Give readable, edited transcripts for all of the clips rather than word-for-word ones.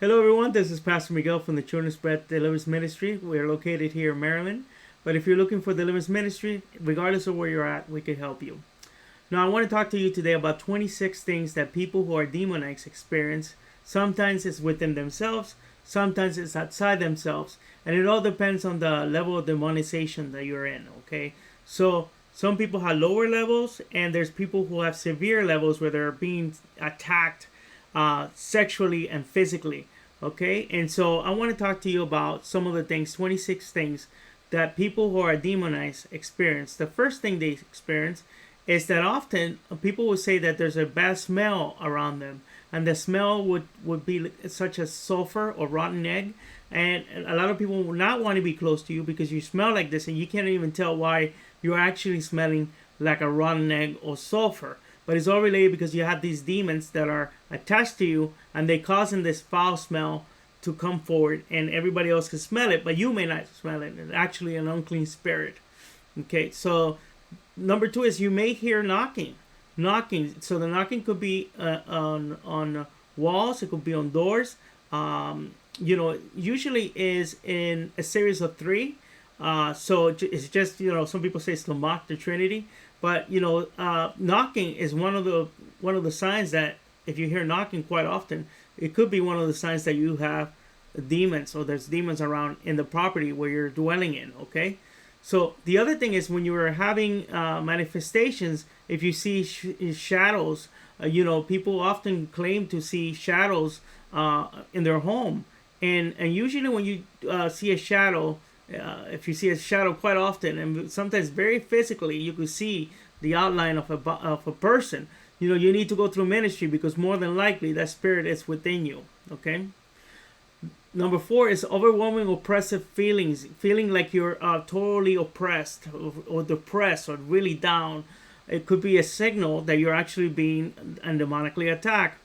Hello, everyone. This is Pastor Miguel from the Children's Bread Deliverance Ministry. We are located here in Maryland. But if you're looking for Deliverance Ministry, regardless of where you're at, we can help you. Now, I want to talk to you today about 26 things that people who are demoniacs experience. Sometimes it's within themselves, sometimes it's outside themselves, and it all depends on the level of demonization that you're in, okay? So, some people have lower levels, and there's people who have severe levels where they're being attacked sexually and physically. Okay, and so I want to talk to you about some of the things, 26 things that people who are demonized experience. The first thing they experience is that often people will say that there's a bad smell around them, and the smell would be such as sulfur or rotten egg. And a lot of people will not want to be close to you because you smell like this, and you can't even tell why you're actually smelling like a rotten egg or sulfur. But it's all related because you have these demons that are attached to you, and they causing this foul smell to come forward, and everybody else can smell it, but you may not smell it. It's actually an unclean spirit. Okay, so number 2 is you may hear knocking. So the knocking could be on walls, it could be on doors. Usually is in a series of 3. So it's just, some people say it's to mock the Trinity. But knocking is one of the signs that if you hear knocking quite often, it could be one of the signs that you have demons, or there's demons around in the property where you're dwelling in. Okay, so the other thing is when you are having manifestations, if you see shadows, people often claim to see shadows in their home, and usually when you see a shadow. If you see a shadow quite often, and sometimes very physically, you could see the outline of a person. You need to go through ministry because more than likely that spirit is within you. Okay. Number 4 is overwhelming oppressive feelings, feeling like you're totally oppressed or depressed or really down. It could be a signal that you're actually being demonically attacked.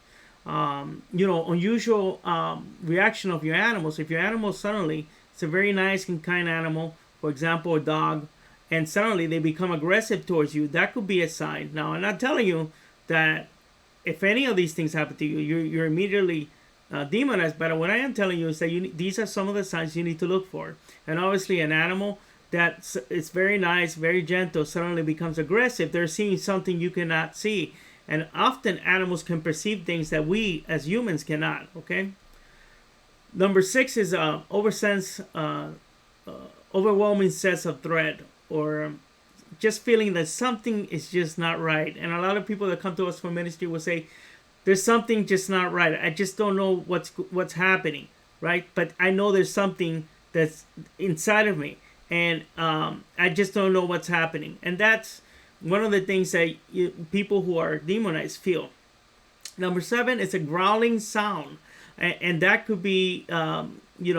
Unusual reaction of your animals. If your animal suddenly, it's a very nice and kind animal, for example, a dog, and suddenly they become aggressive towards you, that could be a sign. Now, I'm not telling you that if any of these things happen to you, you're immediately demonized, but what I am telling you is that these are some of the signs you need to look for. And obviously, an animal that is very nice, very gentle, suddenly becomes aggressive. They're seeing something you cannot see. And often animals can perceive things that we as humans cannot, okay? Number 6 is overwhelming sense of dread, or just feeling that something is just not right. And a lot of people that come to us for ministry will say, "There's something just not right. I just don't know what's happening, right? But I know there's something that's inside of me, and I just don't know what's happening." And that's one of the things that people who are demonized feel. Number 7 is a growling sound. And that could be, you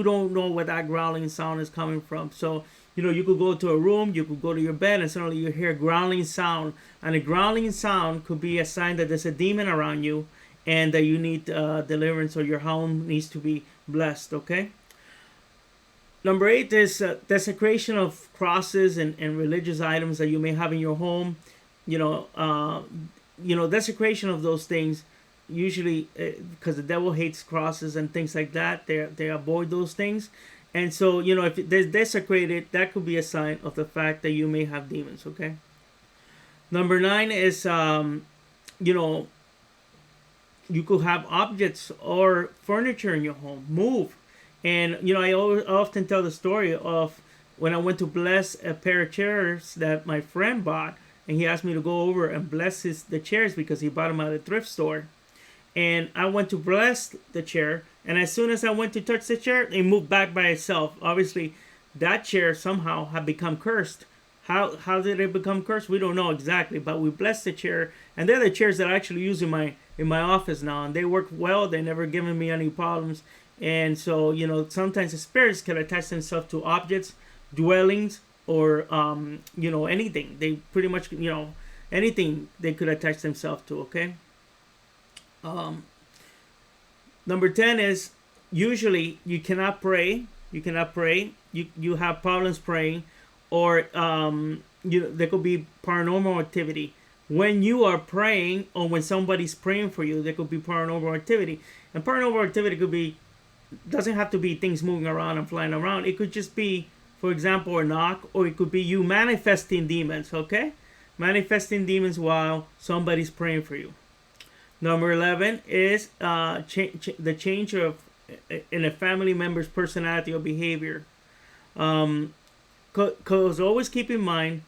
don't know where that growling sound is coming from. So, you could go to a room, you could go to your bed, and suddenly you hear a growling sound. And a growling sound could be a sign that there's a demon around you and that you need deliverance, or your home needs to be blessed, okay? Number 8 is desecration of crosses and religious items that you may have in your home. Desecration of those things. Usually, because the devil hates crosses and things like that, they avoid those things. And so, if they're desecrated, that could be a sign of the fact that you may have demons, okay? Number 9 is, you could have objects or furniture in your home move. And, I often tell the story of when I went to bless a pair of chairs that my friend bought, and he asked me to go over and bless the chairs because he bought them at a thrift store. And I went to bless the chair, and as soon as I went to touch the chair, it moved back by itself. Obviously, that chair somehow had become cursed. How did it become cursed? We don't know exactly, but we blessed the chair, and they're the chairs that I actually use in my office now, and they work well. They never given me any problems. And so, sometimes the spirits can attach themselves to objects, dwellings, or anything. They pretty much, anything they could attach themselves to. Okay. Number 10 is usually you cannot pray. You have problems praying, or there could be paranormal activity. when you are praying or when somebody's praying for you. There could be paranormal activity, and paranormal activity could be, doesn't have to be things moving around and flying around. It could just be, for example, a knock, or it could be you manifesting demons. Okay, manifesting demons while somebody's praying for you. Number 11 is the change of in a family member's personality or behavior. Because always keep in mind,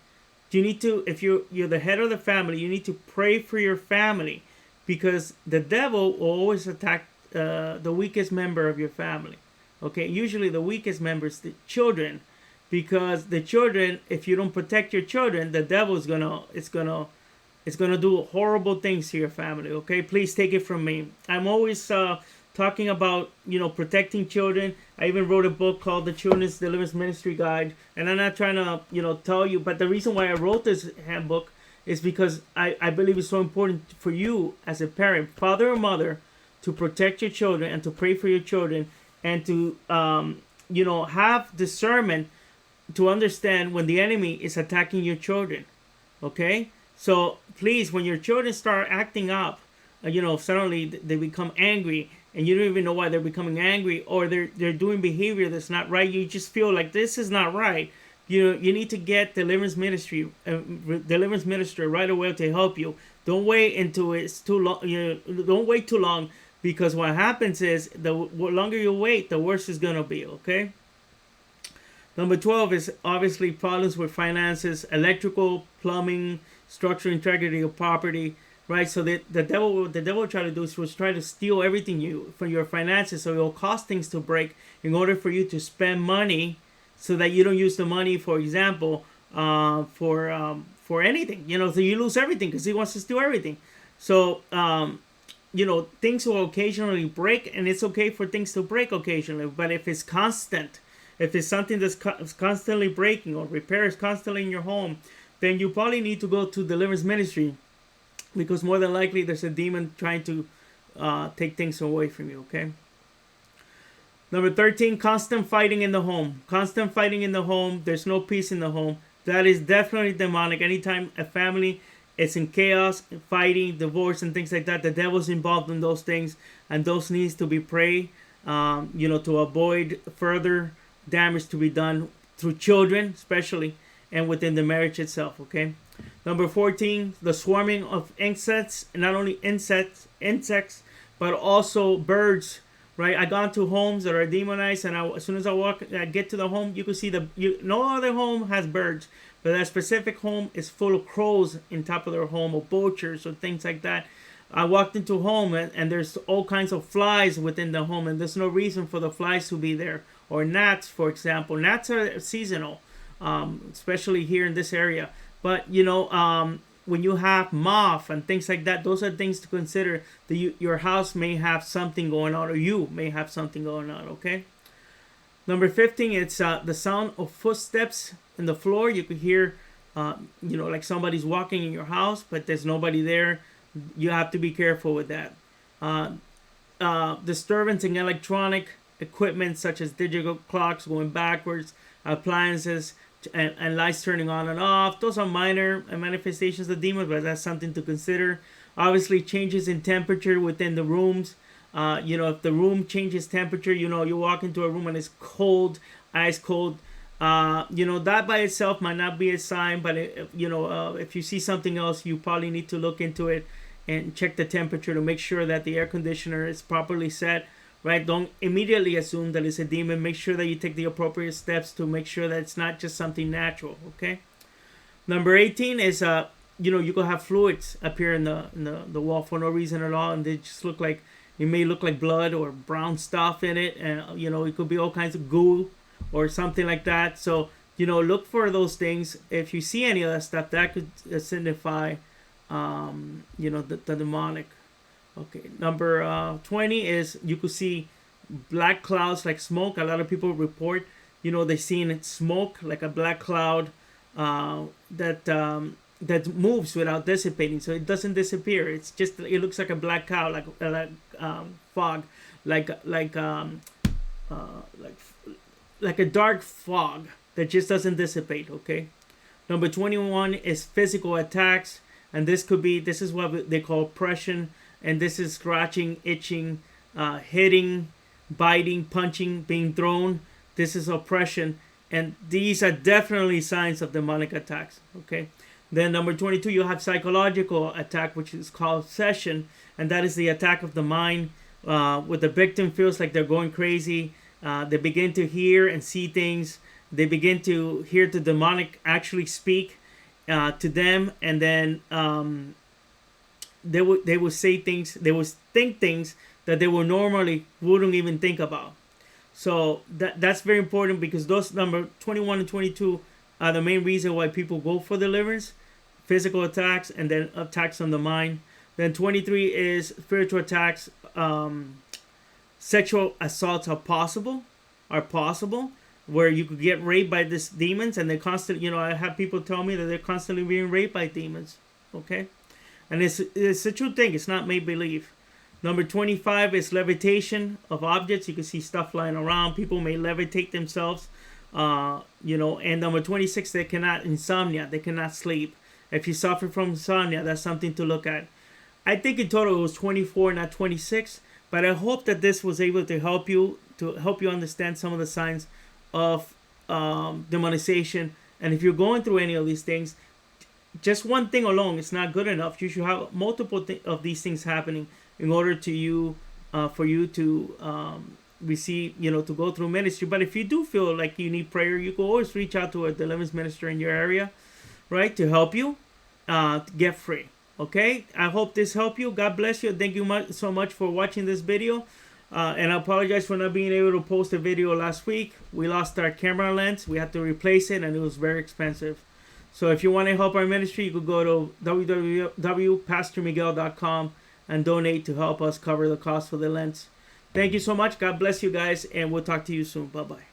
you need to, if you're the head of the family, you need to pray for your family, because the devil will always attack the weakest member of your family. Okay, usually the weakest member is the children, because the children, if you don't protect your children, the devil is gonna do horrible things to your family. Okay, please take it from me. I'm always talking about, protecting children. I even wrote a book called The Children's Deliverance Ministry Guide, and I'm not trying to tell you, but the reason why I wrote this handbook is because I believe it's so important for you as a parent, father or mother, to protect your children and to pray for your children, and to have discernment to understand when the enemy is attacking your children. Okay, so please, when your children start acting up, suddenly they become angry, and you don't even know why they're becoming angry, or they're doing behavior that's not right. You just feel like this is not right. You need to get deliverance ministry, deliverance minister right away to help you. Don't wait until it's too long. Don't wait too long, because what happens is the longer you wait, the worse it's gonna be. Okay. Number 12 is obviously problems with finances, electrical, plumbing, structural integrity of property. Right, so the devil will try to do is try to steal everything from your finances, so it will cost things to break in order for you to spend money, so that you don't use the money, for example, for anything. So you lose everything because he wants to steal everything. So things will occasionally break, and it's okay for things to break occasionally. But if it's constant, if it's something that's constantly breaking, or repairs constantly in your home, then you probably need to go to deliverance ministry, because more than likely there's a demon trying to take things away from you. Okay. Number 13, constant fighting in the home. Constant fighting in the home. There's no peace in the home. That is definitely demonic. Anytime a family is in chaos, fighting, divorce, and things like that, the devil's involved in those things, and those needs to be prayed. To avoid further damage to be done through children, especially, and within the marriage itself. Okay. Number 14, the swarming of insects, not only insects, but also birds. Right, I gone to homes that are demonized, and as soon as I get to the home, you can see no other home has birds, but that specific home is full of crows in top of their home, or vultures, or things like that. I walked into a home, and there's all kinds of flies within the home, and there's no reason for the flies to be there. Or gnats, for example. Gnats are seasonal, especially here in this area. But when you have moth and things like that, those are things to consider. Your house may have something going on, or you may have something going on. Okay. Number 15, it's the sound of footsteps in the floor. You could hear, like somebody's walking in your house, but there's nobody there. You have to be careful with that. Disturbance in electronic equipment, such as digital clocks going backwards, appliances, and lights turning on and off. Those are minor manifestations of demons, but that's something to consider. Obviously, changes in temperature within the rooms. If the room changes temperature, you walk into a room and it's cold, ice cold. That by itself might not be a sign, but if you see something else, you probably need to look into it and check the temperature to make sure that the air conditioner is properly set. Right? Don't immediately assume that it's a demon. Make sure that you take the appropriate steps to make sure that it's not just something natural. Okay. Number 18 is you could have fluids appear in the wall for no reason at all, and they just it may look like blood or brown stuff in it, and it could be all kinds of goo or something like that. So look for those things. If you see any of that stuff, that could signify the demonic. Okay, number 20 is you could see black clouds like smoke. A lot of people report, they seen smoke like a black cloud that moves without dissipating. So it doesn't disappear. It's just, it looks like a black cloud, like fog, like a dark fog that just doesn't dissipate. Okay. Number 21 is physical attacks. And this is what they call oppression, and this is scratching, itching, hitting, biting, punching, being thrown. This is oppression, and these are definitely signs of demonic attacks. Okay. Then number 22, you have psychological attack, which is called obsession, and that is the attack of the mind, where the victim feels like they're going crazy. They begin to hear and see things. They begin to hear the demonic actually speak to them, and then they will say things. They will think things that they will normally wouldn't even think about. So that's very important, because those number 21 and 22 are the main reason why people go for deliverance. Physical attacks, and then attacks on the mind. Then 23 is spiritual attacks. Sexual assaults are possible, where you could get raped by these demons, and they constantly, I have people tell me that they're constantly being raped by demons. Okay, and it's a true thing. It's not make believe. Number 25 is levitation of objects. You can see stuff flying around. People may levitate themselves. And number 26, insomnia. They cannot sleep. If you suffer from insomnia, that's something to look at. I think in total it was 24, not 26. But I hope that this was able to help you understand some of the signs of demonization. And if you're going through any of these things, just one thing alone is not good enough. You should have multiple of these things happening in order for you to receive, to go through ministry. But if you do feel like you need prayer, you can always reach out to a deliverance minister in your area, right, to help you get free. Okay, I hope this helped you. God bless you. Thank you so much for watching this video. And I apologize for not being able to post a video last week. We lost our camera lens. We had to replace it, and it was very expensive. So if you want to help our ministry, you could go to www.pastormiguel.com and donate to help us cover the cost for the lens. Thank you so much. God bless you guys, and we'll talk to you soon. Bye-bye.